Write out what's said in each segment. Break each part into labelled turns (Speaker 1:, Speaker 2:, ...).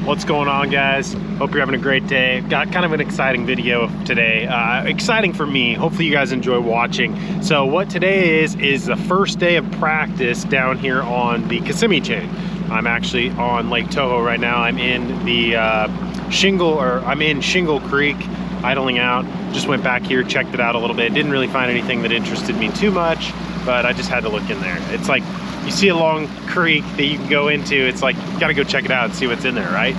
Speaker 1: What's going on, guys? Hope you're having a great day. Got kind of an exciting video today. Exciting for me. Hopefully you guys enjoy watching. So what today is the first day of practice down here on the Kissimmee chain. I'm actually on Lake Toho right now. I'm in the I'm in Shingle Creek, idling out. Just went back here, checked it out a little bit. Didn't really find anything that interested me too much, but I just had to look in there. It's like, you see a long creek that you can go into, it's like, you gotta go check it out and see what's in there, right?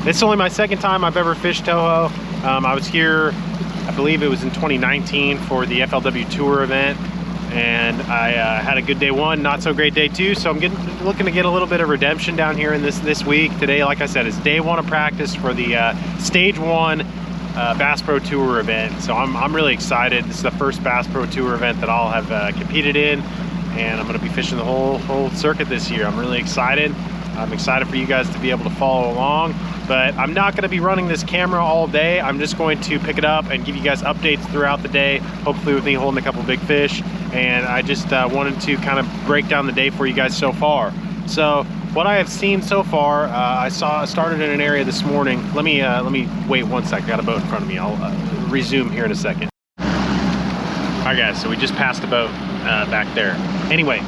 Speaker 1: This is only my second time I've ever fished Toho. I was here, I believe it was in 2019 for the FLW Tour event, and I had a good day one, not so great day two, so I'm looking to get a little bit of redemption down here in this week. Today, like I said, is day one of practice for the Stage 1 Bass Pro Tour event, so I'm really excited. This is the first Bass Pro Tour event that I'll have competed in, and I'm going to be fishing the whole circuit this year. I'm really excited. I'm excited for you guys to be able to follow along, but I'm not going to be running this camera all day. I'm just going to pick it up and give you guys updates throughout the day, hopefully with me holding a couple big fish. And I just wanted to kind of break down the day for you guys so far. So what I have seen so far, I started in an area this morning. Let me wait one sec. I got a boat in front of me. I'll resume here in a second. All right, guys, so we just passed the boat back there. Anyway,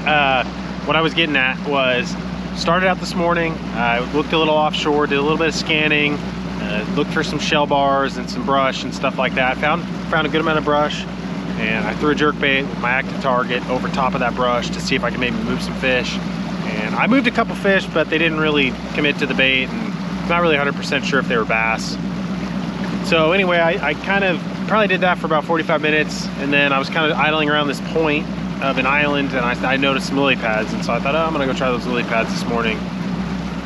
Speaker 1: what I was getting at was, started out this morning, I looked a little offshore, did a little bit of scanning, looked for some shell bars and some brush and stuff like that. Found a good amount of brush, and I threw a jerkbait with my active target over top of that brush to see if I could maybe move some fish. And I moved a couple fish, but they didn't really commit to the bait, and I'm not really 100% sure if they were bass. So anyway, I kind of probably did that for about 45 minutes, and then I was kind of idling around this point of an island, and I noticed some lily pads, and so I thought, oh, I'm gonna go try those lily pads this morning.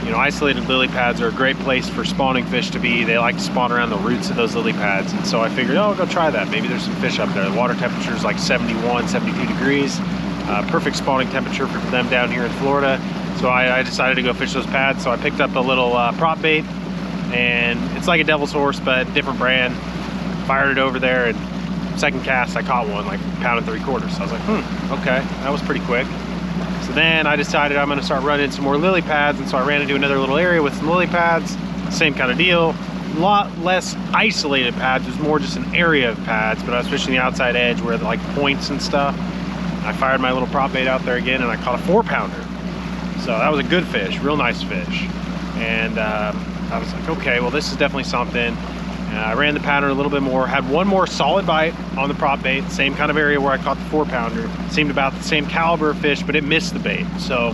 Speaker 1: You know, isolated lily pads are a great place for spawning fish to be. They like to spawn around the roots of those lily pads, and so I figured, oh, I'll go try that. Maybe there's some fish up there. The water temperature is like 71, 72 degrees. Perfect spawning temperature for them down here in Florida. So I decided to go fish those pads. So I picked up a little prop bait, and it's like a devil's horse, but different brand. Fired it over there, and second cast I caught one like 1.75 pounds. So I was like, okay, that was pretty quick. So then I decided I'm gonna start running some more lily pads, and so I ran into another little area with some lily pads. Same kind of deal, a lot less isolated pads. It was more just an area of pads, but I was fishing the outside edge where the like points and stuff. I fired my little prop bait out there again, and I caught a 4-pounder. So that was a good fish, real nice fish. And I was like, okay, well, this is definitely something. I ran the pattern a little bit more, had one more solid bite on the prop bait, same kind of area where I caught the 4-pounder. Seemed about the same caliber of fish, but it missed the bait. So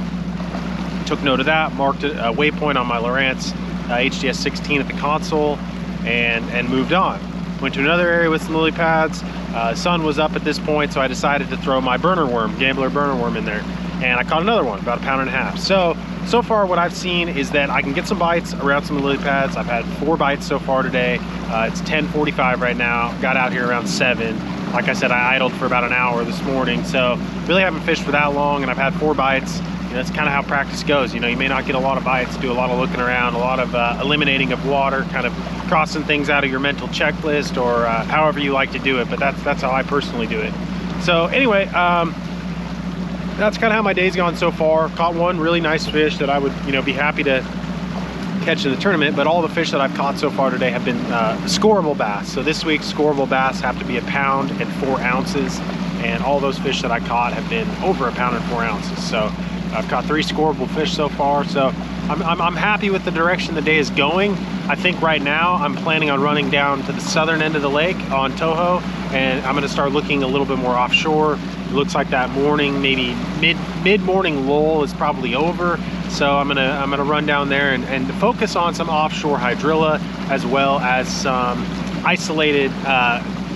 Speaker 1: took note of that, marked a waypoint on my Lowrance HDS 16 at the console, and moved on. Went to another area with some lily pads. Sun was up at this point, so I decided to throw my burner worm, Gambler burner worm in there. And I caught another one, about 1.5 pounds. So far what I've seen is that I can get some bites around some lily pads. I've had 4 bites so far today. It's 10:45 right now. Got out here around 7. Like I said, I idled for about an hour this morning, so really haven't fished for that long, and I've had 4 bites. You know, that's kind of how practice goes. You know, you may not get a lot of bites, do a lot of looking around, a lot of eliminating of water, kind of crossing things out of your mental checklist, or however you like to do it, but that's how I personally do it. So anyway, that's kind of how my day's gone so far. Caught one really nice fish that I would, you know, be happy to catch in the tournament, but all the fish that I've caught so far today have been scoreable bass. So this week's scoreable bass have to be 1 pound and 4 ounces, and all those fish that I caught have been over 1 pound and 4 ounces. So I've caught 3 scoreable fish so far, so I'm happy with the direction the day is going. I think right now I'm planning on running down to the southern end of the lake on Toho, and I'm gonna start looking a little bit more offshore. It looks like that morning, maybe mid-morning lull is probably over. So I'm gonna run down there and focus on some offshore hydrilla, as well as some isolated,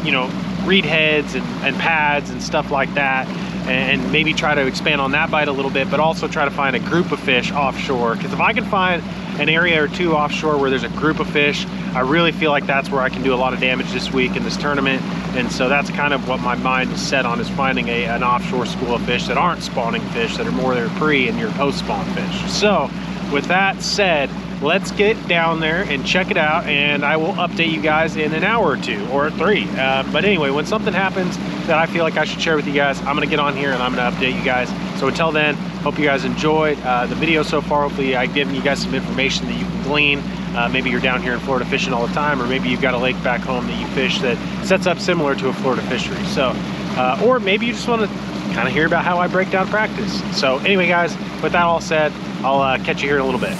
Speaker 1: you know, reed heads and pads and stuff like that, and maybe try to expand on that bite a little bit, but also try to find a group of fish offshore. Because if I can find an area or 2 offshore where there's a group of fish, I really feel like that's where I can do a lot of damage this week in this tournament. And so that's kind of what my mind is set on, is finding an offshore school of fish that aren't spawning fish, that are more their pre and your post-spawn fish. So with that said, let's get down there and check it out, and I will update you guys in an hour or 2 or 3. But anyway, when something happens that I feel like I should share with you guys, I'm gonna get on here and I'm gonna update you guys. So until then, hope you guys enjoyed the video so far. Hopefully I've given you guys some information that you can glean maybe you're down here in Florida fishing all the time, or maybe you've got a lake back home that you fish that sets up similar to a Florida fishery. So, or maybe you just want to kind of hear about how I break down practice. So anyway, guys, with that all said, I'll catch you here in a little bit.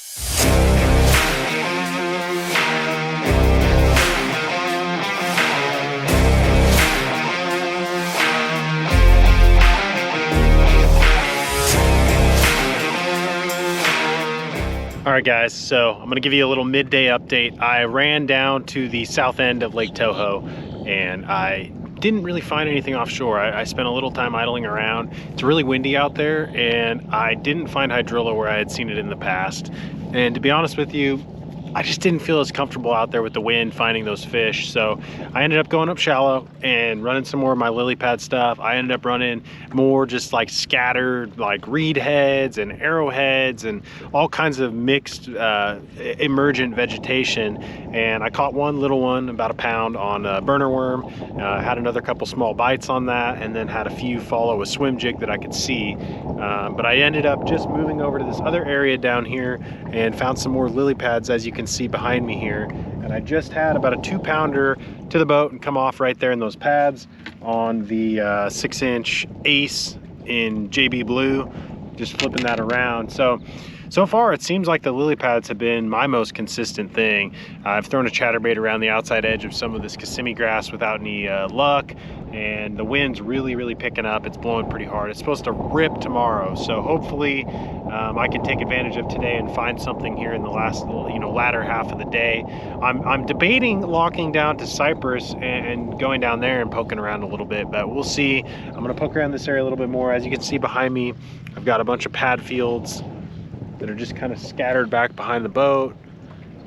Speaker 1: All right, guys, so I'm gonna give you a little midday update. I ran down to the south end of Lake Toho and I didn't really find anything offshore. I spent a little time idling around. It's really windy out there and I didn't find hydrilla where I had seen it in the past. And to be honest with you, I just didn't feel as comfortable out there with the wind finding those fish. So I ended up going up shallow and running some more of my lily pad stuff. I ended up running more just like scattered like reed heads and arrowheads and all kinds of mixed emergent vegetation. And I caught one little one, about a pound, on a burner worm. Had another couple small bites on that, and then had a few follow a swim jig that I could see. But I ended up just moving over to this other area down here and found some more lily pads, as you can see behind me here. And I just had about a 2-pounder to the boat and come off right there in those pads on the 6-inch Ace in JB Blue, just flipping that around. So far it seems like the lily pads have been my most consistent thing. I've thrown a chatterbait around the outside edge of some of this Kissimmee grass without any luck, and the wind's really picking up. It's blowing pretty hard. It's supposed to rip tomorrow, so hopefully I can take advantage of today and find something here in the last, latter half of the day. I'm debating locking down to Cypress and going down there and poking around a little bit, but we'll see. I'm gonna poke around this area a little bit more. As you can see behind me, I've got a bunch of pad fields that are just kind of scattered back behind the boat,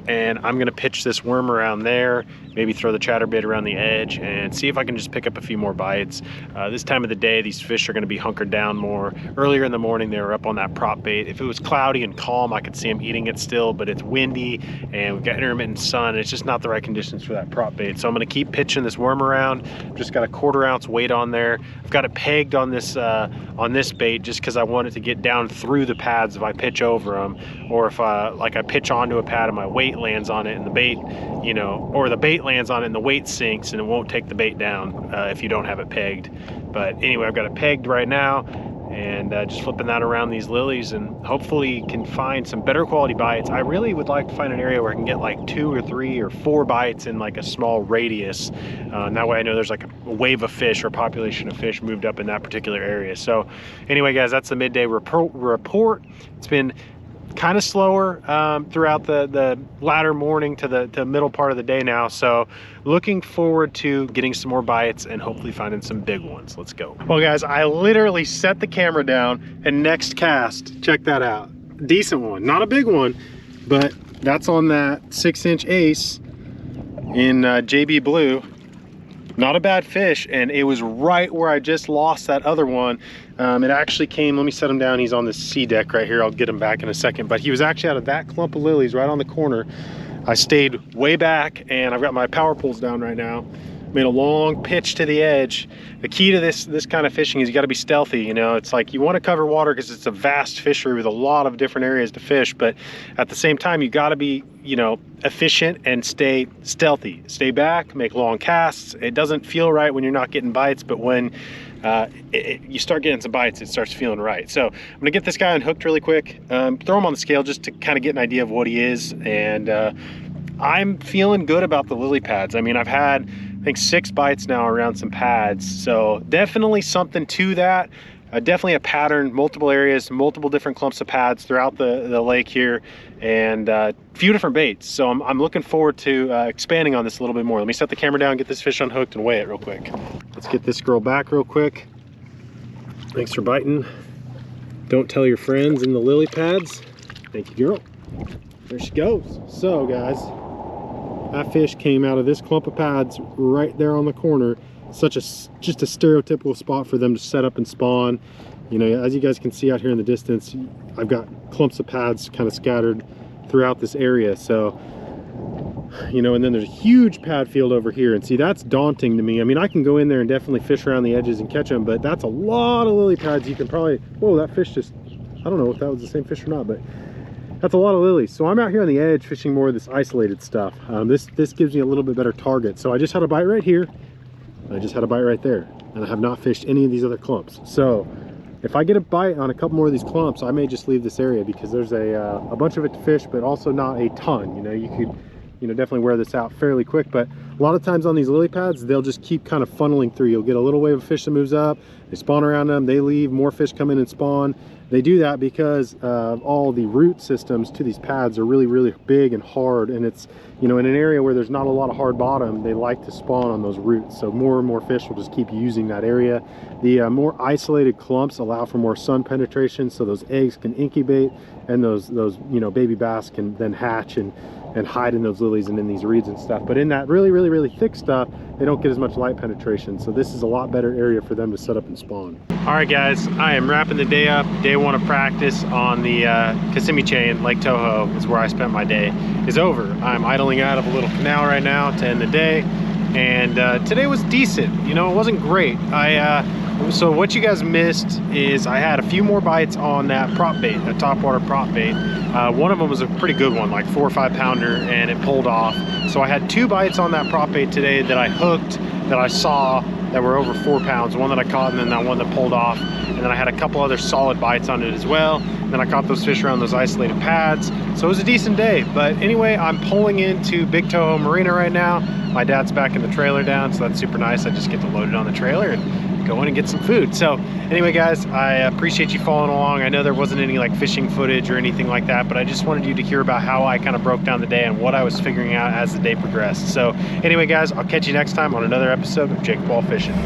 Speaker 1: and I'm gonna pitch this worm around there, maybe throw the chatterbait around the edge and see if I can just pick up a few more bites. This time of the day, these fish are gonna be hunkered down more. Earlier in the morning, they were up on that prop bait. If it was cloudy and calm, I could see them eating it still, but it's windy and we've got intermittent sun. It's just not the right conditions for that prop bait. So I'm gonna keep pitching this worm around. Just got a 1/4 ounce weight on there. I've got it pegged on this bait just because I want it to get down through the pads if I pitch over them, or if I pitch onto a pad and my weight lands on it and the bait, or the bait lands on it and the weight sinks and it won't take the bait down if you don't have it pegged. But anyway, I've got it pegged right now and just flipping that around these lilies, and hopefully can find some better quality bites. I really would like to find an area where I can get like 2 or 3 or 4 bites in like a small radius. And that way I know there's like a wave of fish or a population of fish moved up in that particular area. So anyway, guys, that's the midday report. It's been kind of slower throughout the latter morning to the middle part of the day now, so looking forward to getting some more bites and hopefully finding some big ones. Let's go. Well, guys, I literally set the camera down and next cast, check that out, decent one, not a big one, but that's on that 6-inch Ace in JB Blue. Not a bad fish, and it was right where I just lost that other one. It actually came, let me set him down, he's on the C deck right here, I'll get him back in a second, but he was actually out of that clump of lilies right on the corner. I stayed way back and I've got my power poles down right now. Made a long pitch to the edge. The key to this kind of fishing is you got to be stealthy. It's like you want to cover water because it's a vast fishery with a lot of different areas to fish, but at the same time you got to be efficient and stay stealthy. Stay back, make long casts. It doesn't feel right when you're not getting bites, but when you start getting some bites, it starts feeling right. So I'm gonna get this guy unhooked really quick, throw him on the scale just to kind of get an idea of what he is, and I'm feeling good about the lily pads. I mean, I've had I think 6 bites now around some pads, so definitely something to that. Definitely a pattern, multiple areas, multiple different clumps of pads throughout the lake here, and a few different baits. So I'm looking forward to expanding on this a little bit more. Let me set the camera down, get this fish unhooked, and weigh it real quick. Let's get this girl back real quick. Thanks for biting. Don't tell your friends in the lily pads. Thank you, girl. There she goes. So, guys, that fish came out of this clump of pads right there on the corner. Just a stereotypical spot for them to set up and spawn. As you guys can see out here in the distance, I've got clumps of pads kind of scattered throughout this area. So, and then there's a huge pad field over here, and see, that's daunting to me. I mean, I can go in there and definitely fish around the edges and catch them, but that's a lot of lily pads. You can probably, whoa, that fish just, I don't know if that was the same fish or not, but That's a lot of lilies. So I'm out here on the edge fishing more of this isolated stuff. This gives me a little bit better target. So I just had a bite right here. I just had a bite right there. And I have not fished any of these other clumps. So if I get a bite on a couple more of these clumps, I may just leave this area because there's a bunch of it to fish, but also not a ton. You know, you could, you know, definitely wear this out fairly quick, but a lot of times on these lily pads, they'll just keep kind of funneling through. You'll get a little wave of fish that moves up, they spawn around them, they leave, more fish come in and spawn. They do that because all the root systems to these pads are really, really big and hard, and it's, you know, in an area where there's not a lot of hard bottom, they like to spawn on those roots. So more and more fish will just keep using that area. The more isolated clumps allow for more sun penetration, so those eggs can incubate, and those you know, baby bass can then hatch and hide in those lilies and in these reeds and stuff. But in that really, really, really thick stuff, they don't get as much light penetration. So this is a lot better area for them to set up and spawn. All right, guys, I am wrapping the day up. Day one of practice on the Kissimmee chain, Lake Toho is where I spent my day, is over. I'm idling out of a little canal right now to end the day. And today was decent. You know, it wasn't great. So what you guys missed is I had a few more bites on that prop bait, that topwater prop bait. One of them was a pretty good one, like 4 or 5 pounder, and it pulled off. So I had 2 bites on that prop bait today that I hooked, that I saw, that were over 4 pounds. One that I caught, and then that one that pulled off. And then I had a couple other solid bites on it as well. And then I caught those fish around those isolated pads. So it was a decent day. But anyway, I'm pulling into Big Toho Marina right now. My dad's backing the trailer down, so that's super nice. I just get to load it on the trailer and go in and get some food. So anyway, guys, I appreciate you following along. I know there wasn't any like fishing footage or anything like that, but I just wanted you to hear about how I kind of broke down the day and what I was figuring out as the day progressed. So anyway, guys, I'll catch you next time on another episode of Jake Ball Fishing.